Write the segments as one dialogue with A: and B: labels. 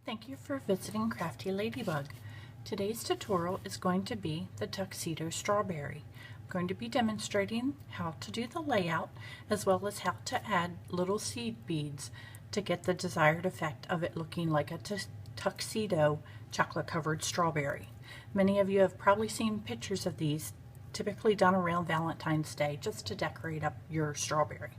A: Thank you for visiting Crafty Ladybug. Today's tutorial is going to be the Tuxedo Strawberry. I'm going to be demonstrating how to do the layout as well as how to add little seed beads to get the desired effect of it looking like a tuxedo chocolate covered strawberry. Many of you have probably seen pictures of these, typically done around Valentine's Day, just to decorate up your strawberry.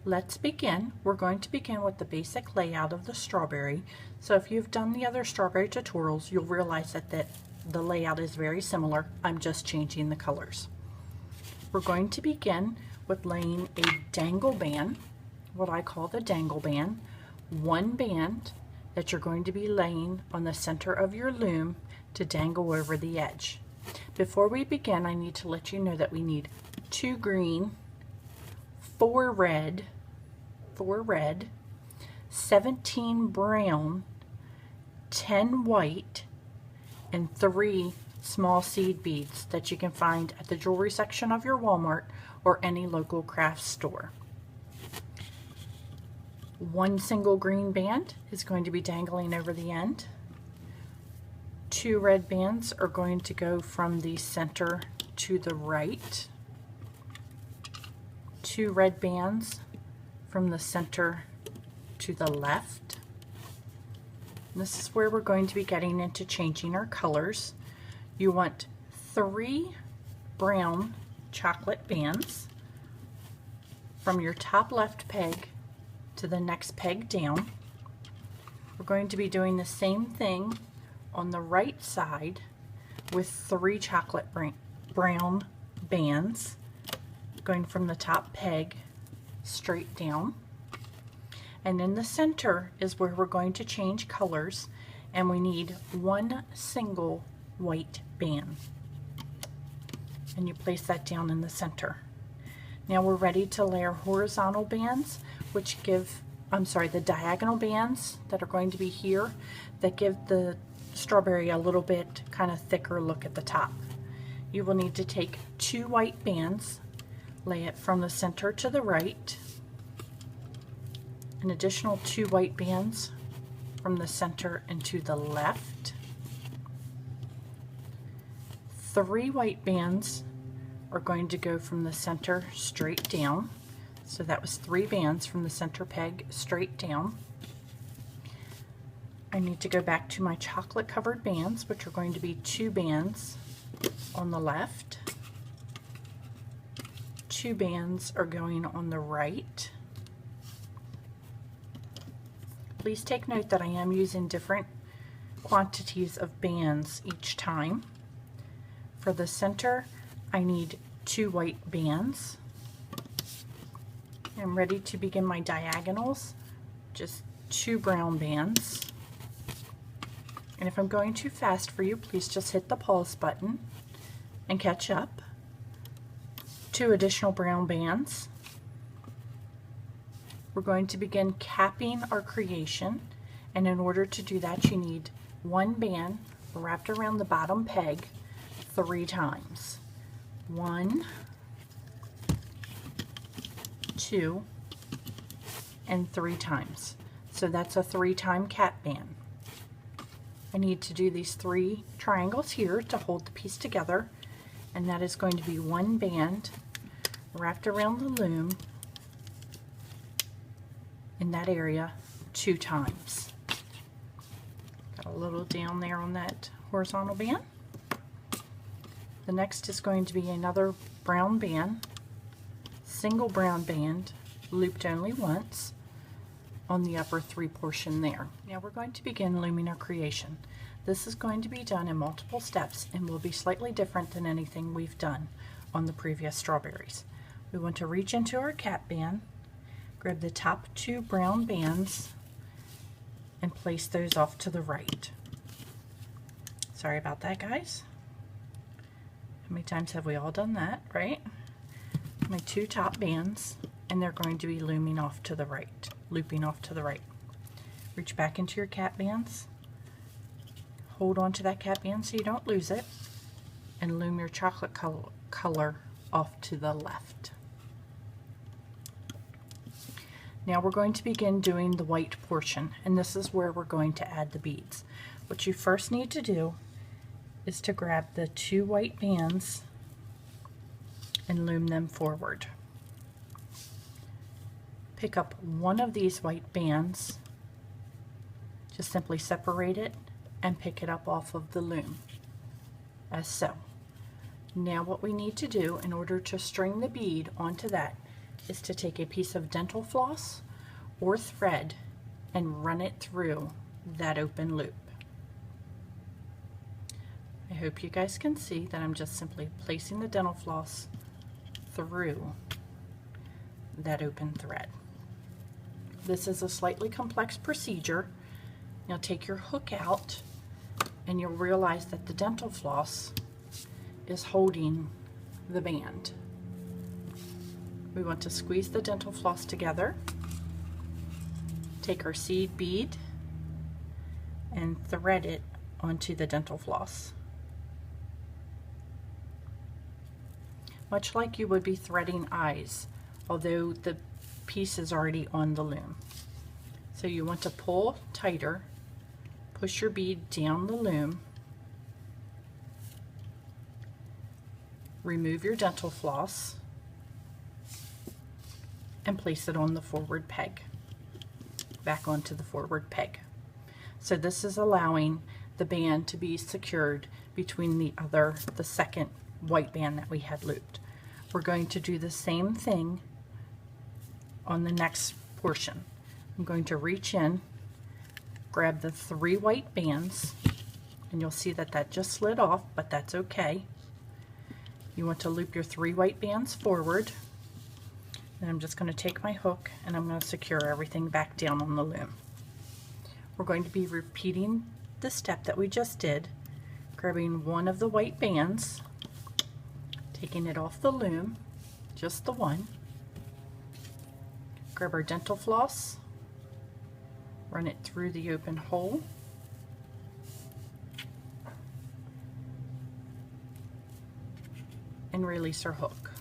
A: Let's begin. We're going to begin with the basic layout of the strawberry. So if you've done the other strawberry tutorials, you'll realize that the layout is very similar. I'm just changing the colors. We're going to begin with laying a dangle band, what I call the dangle band, one band that you're going to be laying on the center of your loom to dangle over the edge. Before we begin, I need to let you know that we need 2 green, 4 red, 17 brown, 10 white, and 3 small seed beads that you can find at the jewelry section of your Walmart or any local craft store. 1 single green band is going to be dangling over the end. 2 red bands are going to go from the center to the right. 2 red bands from the center to the left. And this is where we're going to be getting into changing our colors. You want 3 brown chocolate bands from your top left peg to the next peg down. We're going to be doing the same thing on the right side with 3 chocolate brown bands going from the top peg straight down. And in the center is where we're going to change colors, and we need 1 single white band. And you place that down in the center. Now we're ready to layer horizontal bands, which give, the diagonal bands that are going to be here, that give the strawberry a little bit kind of thicker look at the top. You will need to take 2 white bands, lay it from the center to the right, an additional 2 white bands from the center and to the left, 3 white bands are going to go from the center straight down. So that was 3 bands from the center peg straight down. I need to go back to my chocolate covered bands, which are going to be 2 bands on the left. 2 bands are going on the right. Please take note that I am using different quantities of bands each time. For the center, I need 2 white bands. I'm ready to begin my diagonals, just 2 brown bands. And if I'm going too fast for you, please just hit the pause button and catch up. 2 additional brown bands. We're going to begin capping our creation, and in order to do that you need 1 band wrapped around the bottom peg 3 times. 1, 2, and 3 times. So that's a 3-time cap band. I need to do these 3 triangles here to hold the piece together, and that is going to be 1 band wrapped around the loom in that area 2 times. Got a little down there on that horizontal band. The next is going to be another brown band, single brown band, looped only once on the upper 3 portion there. Now we're going to begin looming our creation. This is going to be done in multiple steps and will be slightly different than anything we've done on the previous strawberries. We want to reach into our cap band, grab the top 2 brown bands, and place those off to the right. Sorry about that, guys. How many times have we all done that, right? My 2 top bands, and they're going to be looming off to the right, looping off to the right. Reach back into your cap bands, hold on to that cap band so you don't lose it, and loom your chocolate color off to the left. Now we're going to begin doing the white portion, and this is where we're going to add the beads. What you first need to do is to grab the 2 white bands and loom them forward. Pick up one of these white bands, just simply separate it and pick it up off of the loom, as so. Now what we need to do in order to string the bead onto that is to take a piece of dental floss or thread and run it through that open loop. I hope you guys can see that I'm just simply placing the dental floss through that open thread. This is a slightly complex procedure. Now take your hook out and you'll realize that the dental floss is holding the band. We want to squeeze the dental floss together, take our seed bead and thread it onto the dental floss. Much like you would be threading eyes, although the piece is already on the loom. So you want to pull tighter, push your bead down the loom, remove your dental floss, and place it on the forward peg, back onto the forward peg. So this is allowing the band to be secured between the second white band that we had looped. We're going to do the same thing on the next portion. I'm going to reach in, grab the 3 white bands, and you'll see that that just slid off, but that's okay. You want to loop your 3 white bands forward. And I'm just going to take my hook and I'm going to secure everything back down on the loom. We're going to be repeating the step that we just did, grabbing one of the white bands, taking it off the loom, just the one, grab our dental floss, run it through the open hole, and release our hook.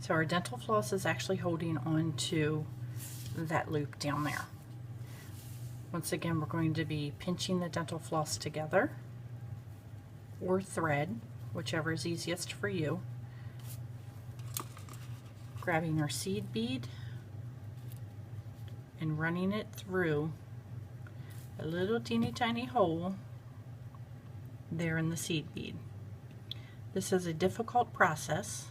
A: So our dental floss is actually holding on to that loop down there. Once again, we're going to be pinching the dental floss together or thread, whichever is easiest for you. Grabbing our seed bead and running it through a little teeny tiny hole there in the seed bead. This is a difficult process,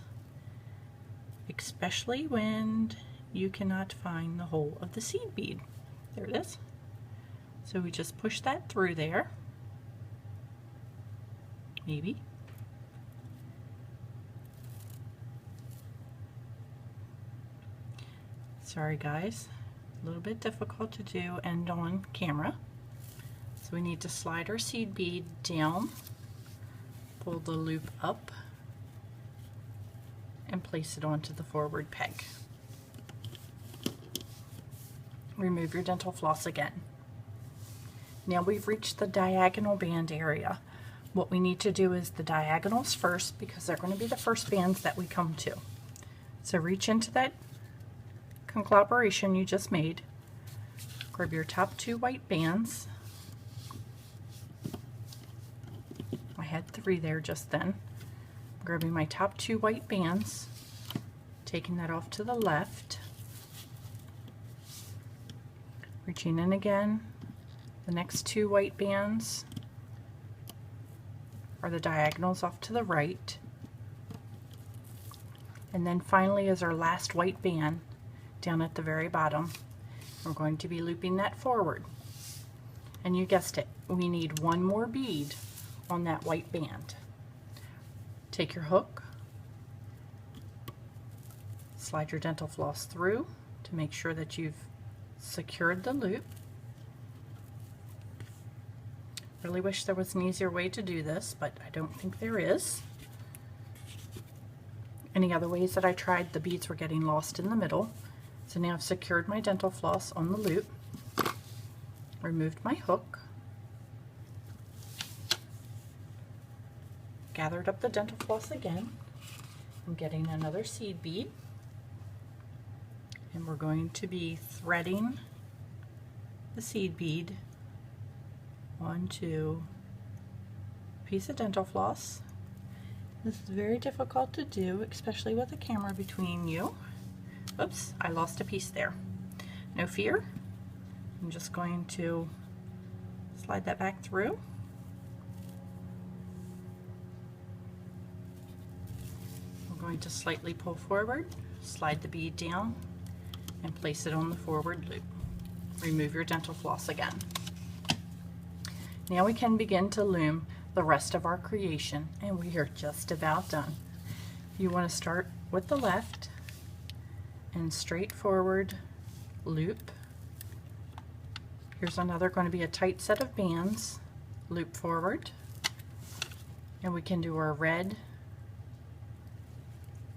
A: especially when you cannot find the hole of the seed bead. There it is. So we just push that through there. Maybe. Sorry guys, a little bit difficult to do and on camera. So we need to slide our seed bead down, pull the loop up, and place it onto the forward peg. Remove your dental floss again. Now we've reached the diagonal band area. What we need to do is the diagonals first because they're going to be the first bands that we come to. So reach into that conglomeration you just made, grab your top 2 white bands. I had 3 there just then. Grabbing my top 2 white bands, taking that off to the left, reaching in again. The next 2 white bands are the diagonals off to the right, and then finally is our last white band down at the very bottom. We're going to be looping that forward, and you guessed it, we need 1 more bead on that white band. Take your hook, slide your dental floss through to make sure that you've secured the loop. Really wish there was an easier way to do this, but I don't think there is. Any other ways that I tried, the beads were getting lost in the middle. So now I've secured my dental floss on the loop, removed my hook, gathered up the dental floss again. I'm getting another seed bead, and we're going to be threading the seed bead onto a piece of dental floss. This is very difficult to do, especially with a camera between you. Oops, I lost a piece there. No fear. I'm just going to slide that back through. I'm going to slightly pull forward, slide the bead down, and place it on the forward loop. Remove your dental floss again. Now we can begin to loom the rest of our creation, and we are just about done. You want to start with the left and straight forward loop. Here's another going to be a tight set of bands, loop forward, and we can do our red,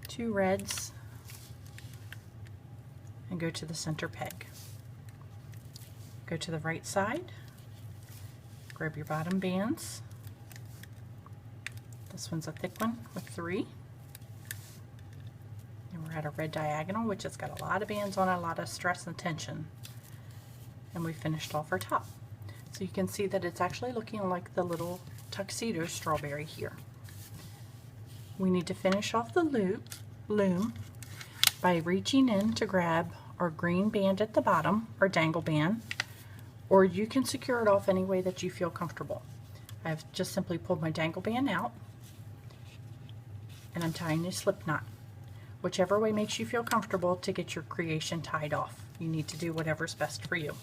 A: 2 reds, and go to the center peg. Go to the right side, grab your bottom bands. This one's a thick one with 3. And we're at a red diagonal, which has got a lot of bands on it, a lot of stress and tension. And we finished off our top. So you can see that it's actually looking like the little tuxedo strawberry here. We need to finish off the loom by reaching in to grab our green band at the bottom, or dangle band, or you can secure it off any way that you feel comfortable. I've just simply pulled my dangle band out, and I'm tying a slip knot. Whichever way makes you feel comfortable to get your creation tied off. You need to do whatever's best for you.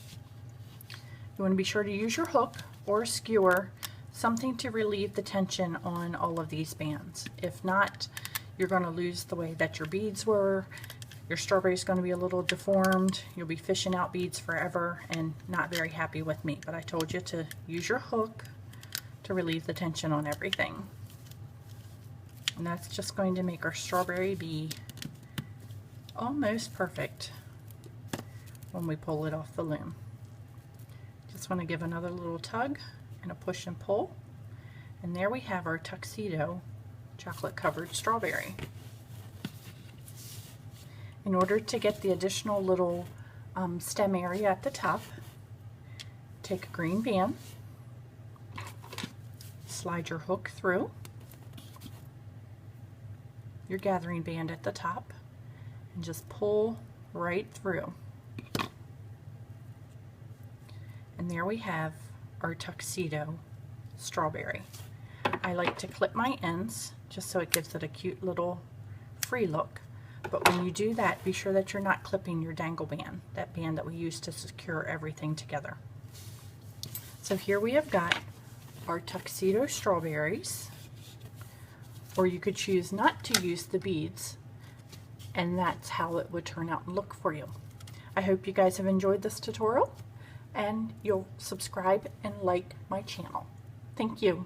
A: You want to be sure to use your hook or skewer, something to relieve the tension on all of these bands. If not, you're going to lose the way that your beads were. Your strawberry is going to be a little deformed. You'll be fishing out beads forever and not very happy with me. But I told you to use your hook to relieve the tension on everything. And that's just going to make our strawberry be almost perfect when we pull it off the loom. Just want to give another little tug and a push and pull, and there we have our tuxedo chocolate covered strawberry. In order to get the additional little stem area at the top, take a green band, slide your hook through your gathering band at the top, and just pull right through. And there we have our tuxedo strawberry. I like to clip my ends just so it gives it a cute little free look. But when you do that, be sure that you're not clipping your dangle band, that band that we use to secure everything together. So here we have got our tuxedo strawberries, or you could choose not to use the beads, and that's how it would turn out and look for you. I hope you guys have enjoyed this tutorial, and you'll subscribe and like my channel. Thank you.